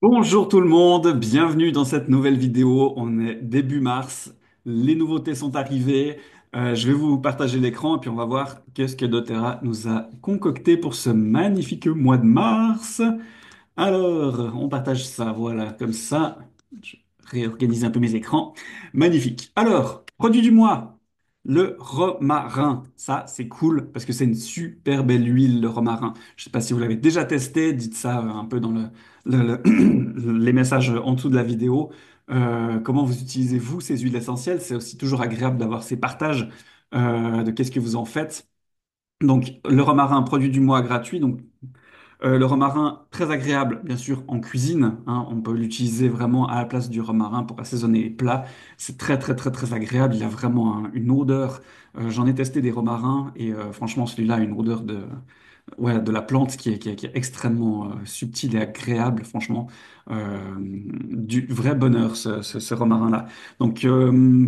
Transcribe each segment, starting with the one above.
Bonjour tout le monde, bienvenue dans cette nouvelle vidéo. On est début mars, les nouveautés sont arrivées. Je vais vous partager l'écran et puis on va voir qu'est-ce que doTERRA nous a concocté pour ce magnifique mois de mars. Alors, on partage ça, voilà, comme ça. Je réorganise un peu mes écrans. Magnifique. Alors, produit du mois, le romarin. Ça, c'est cool parce que c'est une super belle huile, le romarin. Je ne sais pas si vous l'avez déjà testé, dites ça un peu dans les messages en dessous de la vidéo. Comment vous utilisez, vous, ces huiles essentielles? C'est aussi toujours agréable d'avoir ces partages de qu'est-ce que vous en faites. Donc, le romarin, produit du mois gratuit. Donc, le romarin, très agréable, bien sûr, en cuisine, hein. On peut l'utiliser vraiment à la place du romarin pour assaisonner les plats. C'est très, très, très, très agréable. Il a vraiment une odeur. J'en ai testé des romarins et franchement, celui-là a une odeur ouais, de la plante qui est extrêmement subtile et agréable, franchement. Du vrai bonheur, ce romarin-là. Donc,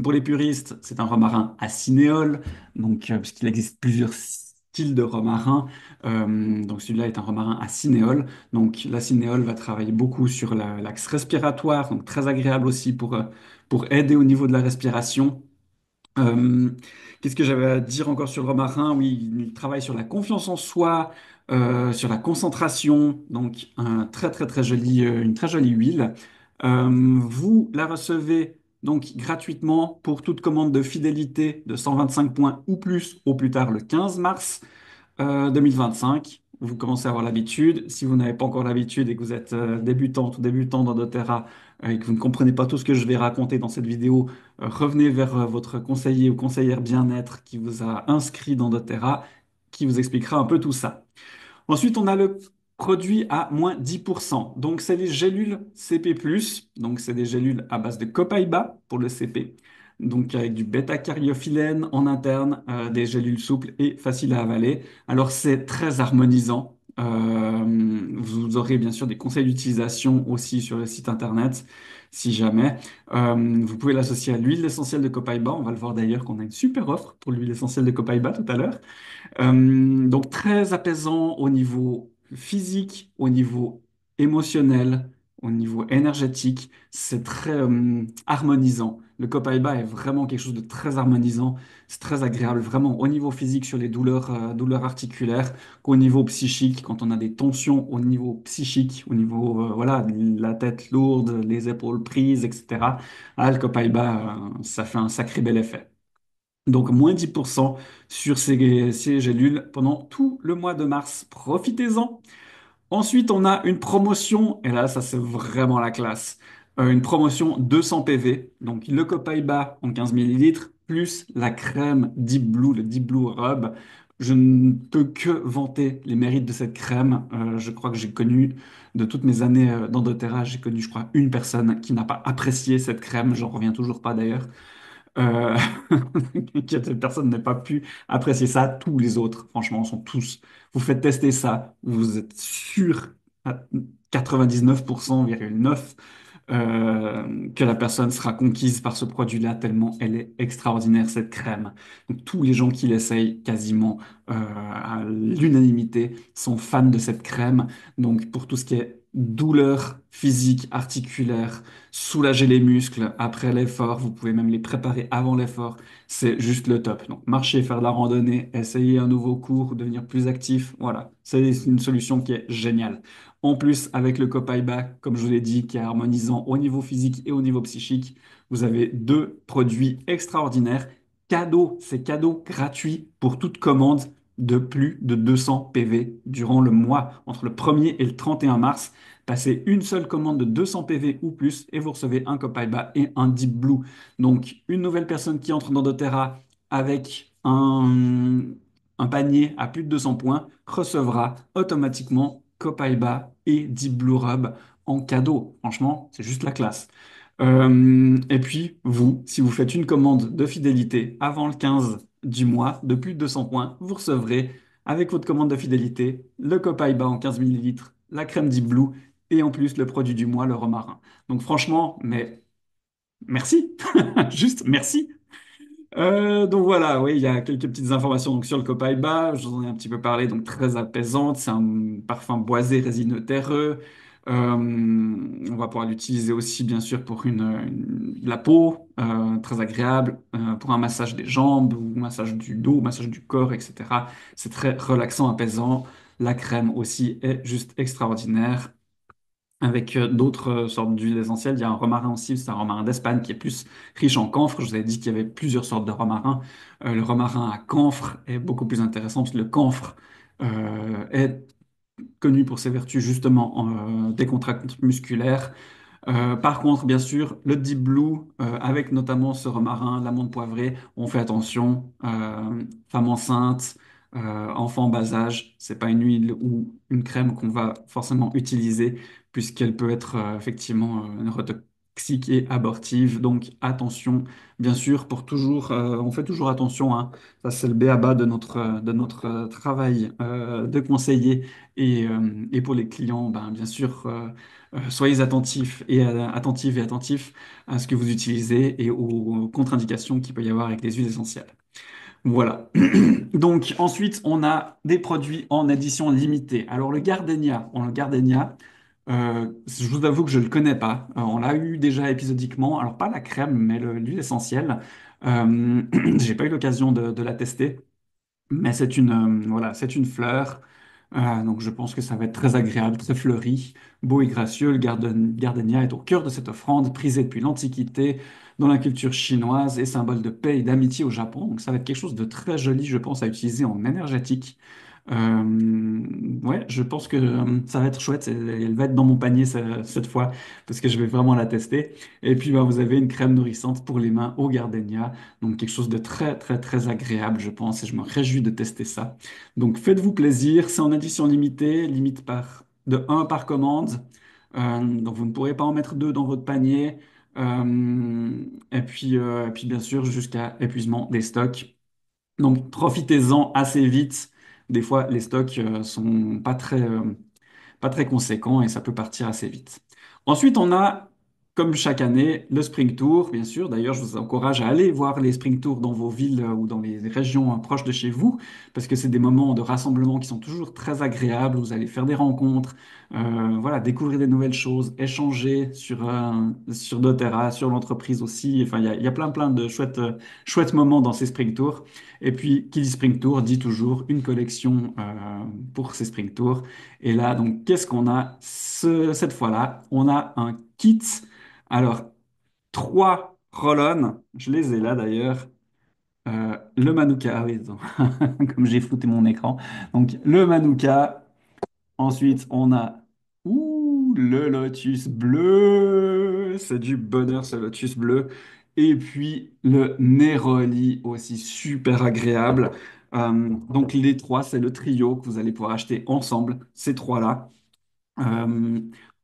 pour les puristes, c'est un romarin à cinéole, donc, puisqu'il existe plusieurs styles de romarin. Donc, celui-là est un romarin à cinéole. Donc, la cinéole va travailler beaucoup sur l'axe respiratoire, donc très agréable aussi pour aider au niveau de la respiration. Euh, Qu'est-ce que j'avais à dire encore sur le romarin? Oui, il travaille sur la confiance en soi, sur la concentration, donc très très très joli, une très jolie huile. Vous la recevez donc gratuitement pour toute commande de fidélité de 125 points ou plus tard le 15 mars. 2025, vous commencez à avoir l'habitude. Si vous n'avez pas encore l'habitude et que vous êtes débutante ou débutant dans doTERRA et que vous ne comprenez pas tout ce que je vais raconter dans cette vidéo, revenez vers votre conseiller ou conseillère bien-être qui vous a inscrit dans doTERRA, qui vous expliquera un peu tout ça. Ensuite, on a le produit à moins 10%. Donc, c'est les gélules CP+. Donc, c'est des gélules à base de copaiba pour le CP. Donc, avec du bêta-caryophyllène en interne, des gélules souples et faciles à avaler. Alors, c'est très harmonisant. Vous aurez bien sûr des conseils d'utilisation aussi sur le site internet, si jamais. Vous pouvez l'associer à l'huile essentielle de copaiba. On va le voir d'ailleurs qu'on a une super offre pour l'huile essentielle de copaiba tout à l'heure. Donc très apaisant au niveau physique, au niveau émotionnel, au niveau énergétique. C'est très harmonisant. Le Copaiba est vraiment quelque chose de très harmonisant. C'est très agréable, vraiment au niveau physique sur les douleurs articulaires, qu'au niveau psychique, quand on a des tensions au niveau psychique, au niveau voilà, la tête lourde, les épaules prises, etc. Ah, le Copaiba, ça fait un sacré bel effet. Donc moins 10% sur ces gélules pendant tout le mois de mars. Profitez-en. Ensuite, on a une promotion, et là, ça c'est vraiment la classe. Une promotion 200 PV, donc le Copaiba en 15 millilitres, plus la crème Deep Blue, le Deep Blue Rub. Je ne peux que vanter les mérites de cette crème. Je crois que j'ai connu, de toutes mes années dans doTERRA, j'ai connu, je crois, une personne qui n'a pas apprécié cette crème. J'en reviens toujours pas d'ailleurs. Euh, que cette personne n'ait pas pu apprécier ça. Tous les autres, franchement, sont tous. Vous faites tester ça, vous êtes sûr à 99,9% que la personne sera conquise par ce produit-là, tellement elle est extraordinaire, cette crème. Donc, tous les gens qui l'essayent, quasiment à l'unanimité, sont fans de cette crème. Donc, pour tout ce qui est douleur physique, articulaire, soulager les muscles après l'effort, vous pouvez même les préparer avant l'effort, c'est juste le top. Donc, marcher, faire de la randonnée, essayer un nouveau cours, devenir plus actif, voilà, c'est une solution qui est géniale. En plus, avec le Copaiba, comme je vous l'ai dit, qui est harmonisant au niveau physique et au niveau psychique, vous avez deux produits extraordinaires. Cadeau, c'est cadeau gratuit pour toute commande de plus de 200 PV durant le mois, entre le 1er et le 31 mars. Passez une seule commande de 200 PV ou plus et vous recevez un Copaiba et un Deep Blue. Donc, une nouvelle personne qui entre dans doTERRA avec un panier à plus de 200 points recevra automatiquement Copaiba et Deep Blue Rub en cadeau. Franchement, c'est juste la classe. Et puis, vous, si vous faites une commande de fidélité avant le 15 du mois de plus de 200 points, vous recevrez avec votre commande de fidélité le Copaiba en 15 millilitres, la crème Deep Blue et en plus le produit du mois, le romarin. Donc franchement, mais merci, juste merci. Donc voilà, oui, il y a quelques petites informations donc, sur le Copaiba, je vous en ai un petit peu parlé, donc très apaisante, c'est un parfum boisé, résineux, terreux. On va pouvoir l'utiliser aussi, bien sûr, pour la peau, très agréable, pour un massage des jambes, ou massage du dos, massage du corps, etc. C'est très relaxant, apaisant. La crème aussi est juste extraordinaire. Avec d'autres sortes d'huiles essentielles, il y a un romarin aussi, c'est un romarin d'Espagne qui est plus riche en camphre. Je vous avais dit qu'il y avait plusieurs sortes de romarin. Le romarin à camphre est beaucoup plus intéressant parce que le camphre est connu pour ses vertus justement décontractantes musculaires. Par contre, bien sûr, le Deep Blue, avec notamment ce romarin, l'amande poivrée, on fait attention. Femme enceinte, enfant en bas âge, c'est pas une huile ou une crème qu'on va forcément utiliser, puisqu'elle peut être effectivement neurotoxique et abortive. Donc attention, bien sûr, pour toujours, on fait toujours attention, hein. Ça, c'est le b.a-ba de notre travail de conseiller. Et pour les clients, ben, bien sûr. Soyez attentifs et attentifs à ce que vous utilisez et aux contre-indications qu'il peut y avoir avec les huiles essentielles. Voilà. Donc ensuite, on a des produits en édition limitée. Alors le Gardenia, je vous avoue que je ne le connais pas. On l'a eu déjà épisodiquement. Alors pas la crème, mais l'huile essentielle. J'ai pas eu l'occasion de la tester. Mais voilà, c'est une fleur. Donc je pense que ça va être très agréable, très fleuri, beau et gracieux. Le gardenia est au cœur de cette offrande, prisée depuis l'Antiquité dans la culture chinoise et symbole de paix et d'amitié au Japon. Donc ça va être quelque chose de très joli, je pense, à utiliser en énergétique. Ouais, je pense que ça va être chouette. Elle va être dans mon panier cette fois parce que je vais vraiment la tester. Et puis bah, vous avez une crème nourrissante pour les mains au gardenia. Donc quelque chose de très très très agréable, je pense, et je me réjouis de tester ça. Donc faites-vous plaisir, c'est en édition limitée, limite de un par commande. Donc vous ne pourrez pas en mettre deux dans votre panier. Et puis bien sûr jusqu'à épuisement des stocks. Donc profitez-en assez vite. Des fois les stocks sont pas très conséquent et ça peut partir assez vite. Ensuite, on a, comme chaque année, le Spring Tour, bien sûr. D'ailleurs, je vous encourage à aller voir les Spring Tours dans vos villes ou dans les régions proches de chez vous, parce que c'est des moments de rassemblement qui sont toujours très agréables. Vous allez faire des rencontres, voilà, découvrir des nouvelles choses, échanger sur doTERRA, sur l'entreprise aussi. Enfin, il y a plein de chouettes moments dans ces Spring Tours. Et puis, qui dit Spring Tour dit toujours une collection pour ces Spring Tours. Et là, donc, qu'est-ce qu'on a cette fois-là? On a un kit. Alors, trois roll-on. Je les ai là d'ailleurs. Le Manuka, ah oui, attends. Comme j'ai flouté mon écran. Donc, le Manuka. Ensuite, on a le lotus bleu. C'est du bonheur, ce lotus bleu. Et puis, le Neroli aussi, super agréable. Donc, les trois, c'est le trio que vous allez pouvoir acheter ensemble, ces trois-là euh,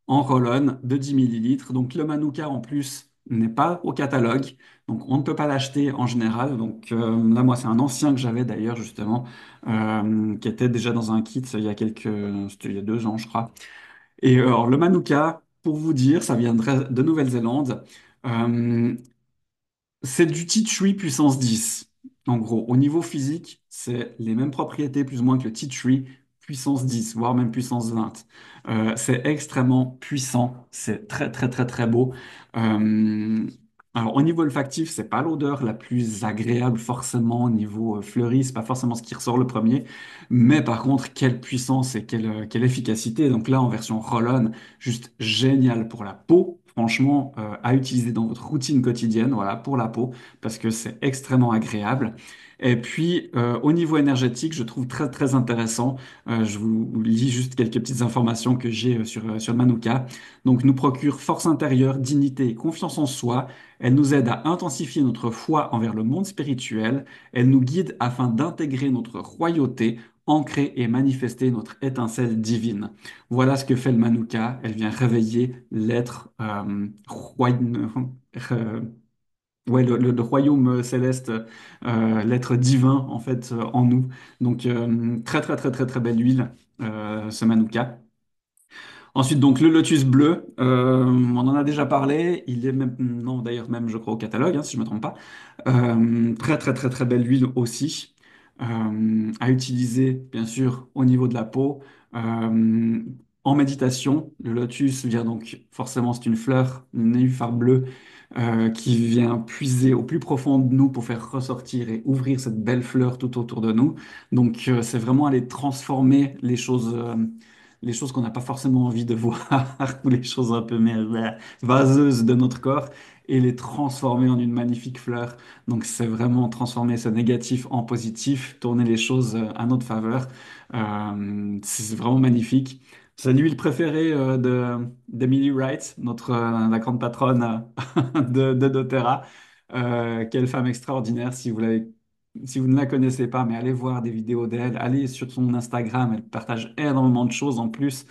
en roll-on de 10 millilitres. Donc le Manuka en plus n'est pas au catalogue, donc on ne peut pas l'acheter en général. Donc là, moi, c'est un ancien que j'avais d'ailleurs justement, qui était déjà dans un kit c'était il y a 2 ans, je crois. Et alors le Manuka, pour vous dire, ça viendrait de Nouvelle-Zélande. Euh, c'est du tea tree puissance 10. En gros, au niveau physique, c'est les mêmes propriétés plus ou moins que le tea tree puissance 10, voire même puissance 20. C'est extrêmement puissant, c'est très très très très beau. Euh, alors au niveau olfactif, c'est pas l'odeur la plus agréable forcément au niveau fleuri, c'est pas forcément ce qui ressort le premier, mais par contre quelle puissance et quelle efficacité. Donc là en version roll-on, juste génial pour la peau. Franchement, à utiliser dans votre routine quotidienne, voilà, pour la peau, parce que c'est extrêmement agréable. Et puis, au niveau énergétique, je trouve très, très intéressant. Je vous lis juste quelques petites informations que j'ai sur Manuka. Donc, nous procure force intérieure, dignité et confiance en soi. Elle nous aide à intensifier notre foi envers le monde spirituel. Elle nous guide afin d'intégrer notre royauté, ancrer et manifester notre étincelle divine. Voilà ce que fait le Manuka. Elle vient réveiller l'être euh, ouais, le royaume céleste, l'être divin en fait en nous. Donc très très très très très belle huile, ce Manuka. Ensuite donc le lotus bleu, on en a déjà parlé. Il est même non d'ailleurs même je crois au catalogue hein, si je me trompe pas. Très très très très belle huile aussi à utiliser bien sûr au niveau de la peau. en méditation. Le lotus vient donc, forcément, c'est une fleur, une nénuphar bleue, qui vient puiser au plus profond de nous pour faire ressortir et ouvrir cette belle fleur tout autour de nous. Donc, c'est vraiment aller transformer les choses qu'on n'a pas forcément envie de voir, ou les choses un peu vaseuses de notre corps, et les transformer en une magnifique fleur. Donc, c'est vraiment transformer ce négatif en positif, tourner les choses à notre faveur. C'est vraiment magnifique. C'est l'huile préférée d'Emily Wright, la grande patronne de doTERRA. Quelle femme extraordinaire. Si vous ne la connaissez pas, mais allez voir des vidéos d'elle, allez sur son Instagram, elle partage énormément de choses en plus.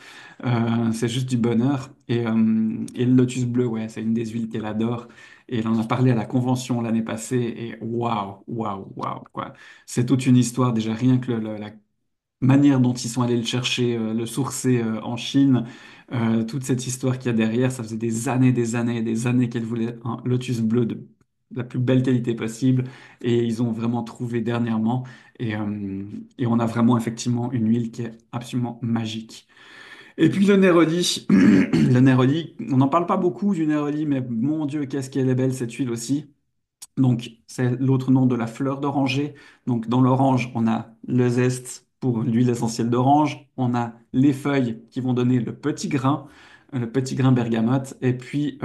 C'est juste du bonheur. Et le lotus bleu, ouais, c'est une des huiles qu'elle adore. Et elle en a parlé à la convention l'année passée. Et waouh, waouh, waouh, quoi. C'est toute une histoire, déjà rien que la manière dont ils sont allés le chercher, le sourcer en Chine, toute cette histoire qu'il y a derrière, ça faisait des années, des années, des années qu'elle voulait un lotus bleu de la plus belle qualité possible, et ils ont vraiment trouvé dernièrement, et on a vraiment effectivement une huile qui est absolument magique. Et puis le néroli, le néroli, on n'en parle pas beaucoup du néroli, mais mon Dieu, qu'est-ce qu'elle est belle cette huile aussi. Donc, c'est l'autre nom de la fleur d'oranger. Donc, dans l'orange, on a le zeste pour l'huile essentielle d'orange. On a les feuilles qui vont donner le petit grain bergamote. Et puis,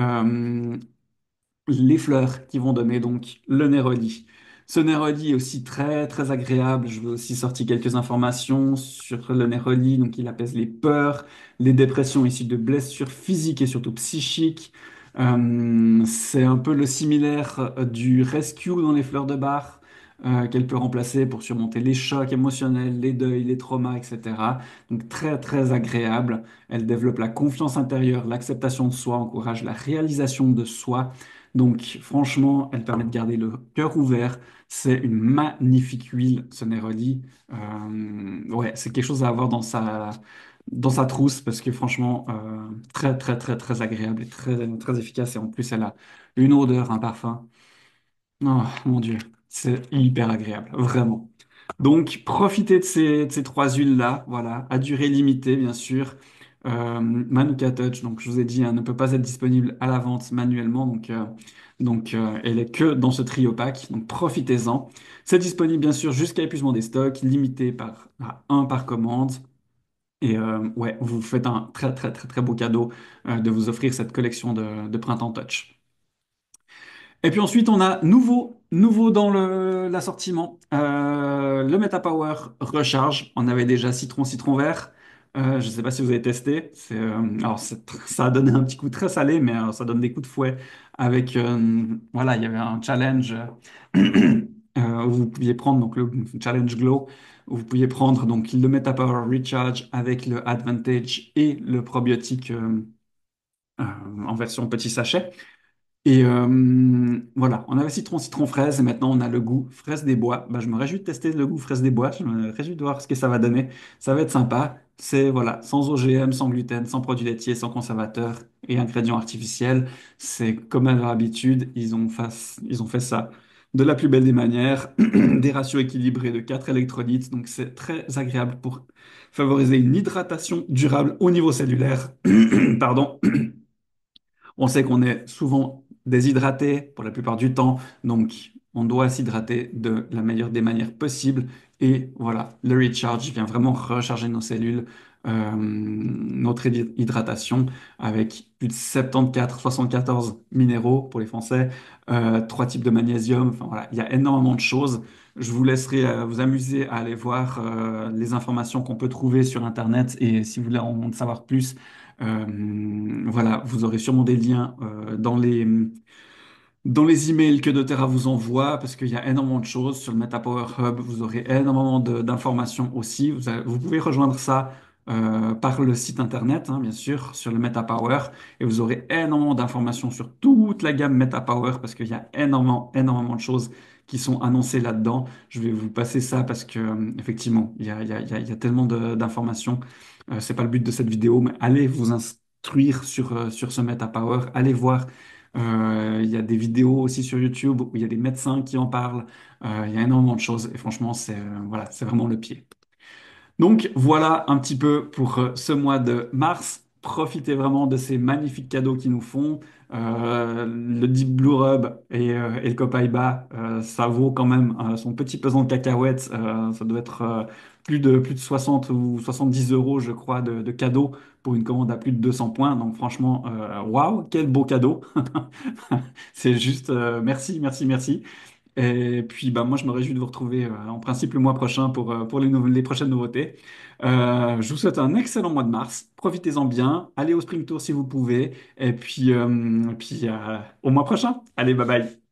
les fleurs qui vont donner donc le néroli. Ce néroli est aussi très très agréable. Je vais aussi sortir quelques informations sur le néroli. Donc il apaise les peurs, les dépressions issues de blessures physiques et surtout psychiques. C'est un peu le similaire du rescue dans les fleurs de bar, qu'elle peut remplacer pour surmonter les chocs émotionnels, les deuils, les traumas, etc. Donc très très agréable. Elle développe la confiance intérieure, l'acceptation de soi, encourage la réalisation de soi. Donc, franchement, elle permet de garder le cœur ouvert. C'est une magnifique huile, ce Neroli. Ouais, c'est quelque chose à avoir dans sa trousse parce que franchement, très, très, très, très agréable et très, très efficace. Et en plus, elle a une odeur, un parfum. Oh, mon Dieu, c'est hyper agréable, vraiment. Donc, profitez de ces trois huiles-là, voilà, à durée limitée, bien sûr. Manuka Touch, donc je vous ai dit, hein, ne peut pas être disponible à la vente manuellement, elle est que dans ce trio pack, donc profitez-en. C'est disponible, bien sûr, jusqu'à épuisement des stocks, limité à un par commande. Et ouais, vous faites un très, très, très, très beau cadeau de vous offrir cette collection de Printemps Touch. Et puis ensuite, on a nouveau dans l'assortiment, le MetaPower Recharge. On avait déjà citron vert. Je ne sais pas si vous avez testé. Ça a donné un petit coup très salé, mais ça donne des coups de fouet. Voilà, il y avait un challenge où vous pouviez prendre donc le challenge Glow, où vous pouviez prendre donc le MetaPower Recharge avec le Advantage et le probiotique euh, en version petit sachet. Et voilà, on avait citron fraise et maintenant on a le goût fraise des bois. Bah, je me réjouis de tester le goût fraise des bois, je me réjouis de voir ce que ça va donner. Ça va être sympa. C'est voilà, sans OGM, sans gluten, sans produits laitiers, sans conservateurs et ingrédients artificiels. C'est comme à leur habitude, ils ont fait ça de la plus belle des manières, des ratios équilibrés de 4 électrolytes. Donc c'est très agréable pour favoriser une hydratation durable au niveau cellulaire. Pardon. On sait qu'on est souvent déshydraté pour la plupart du temps, donc on doit s'hydrater de la meilleure des manières possibles. Et voilà, le recharge vient vraiment recharger nos cellules, notre hydratation avec plus de 74, 74 minéraux pour les Français, trois types de magnésium. Enfin voilà, il y a énormément de choses. Je vous laisserai vous amuser à aller voir les informations qu'on peut trouver sur Internet et si vous voulez en savoir plus. Voilà, vous aurez sûrement des liens dans les emails que doTERRA vous envoie, parce qu'il y a énormément de choses sur le MetaPower Hub. Vous aurez énormément d'informations aussi. Vous pouvez rejoindre ça par le site internet, hein, bien sûr, sur le MetaPower, et vous aurez énormément d'informations sur toute la gamme MetaPower, parce qu'il y a énormément de choses qui sont annoncées là-dedans. Je vais vous passer ça parce que, effectivement, il y a tellement d'informations. C'est pas le but de cette vidéo, mais allez vous instruire sur ce MetaPower, allez voir. Il y a des vidéos aussi sur YouTube où il y a des médecins qui en parlent. Il y a énormément de choses et franchement, voilà, c'est vraiment le pied. Donc voilà un petit peu pour ce mois de mars. Profitez vraiment de ces magnifiques cadeaux qu'ils nous font. Le Deep Blue Rub et le Copaiba, ça vaut quand même son petit pesant de cacahuètes. Ça doit être plus de 60 ou 70 euros, je crois, de cadeaux pour une commande à plus de 200 points. Donc franchement, waouh, quel beau cadeau. C'est juste merci, merci, merci. Et puis, bah, moi, je me réjouis de vous retrouver en principe le mois prochain pour les prochaines nouveautés. Je vous souhaite un excellent mois de mars. Profitez-en bien. Allez au Spring Tour si vous pouvez. Et puis au mois prochain. Allez, bye bye.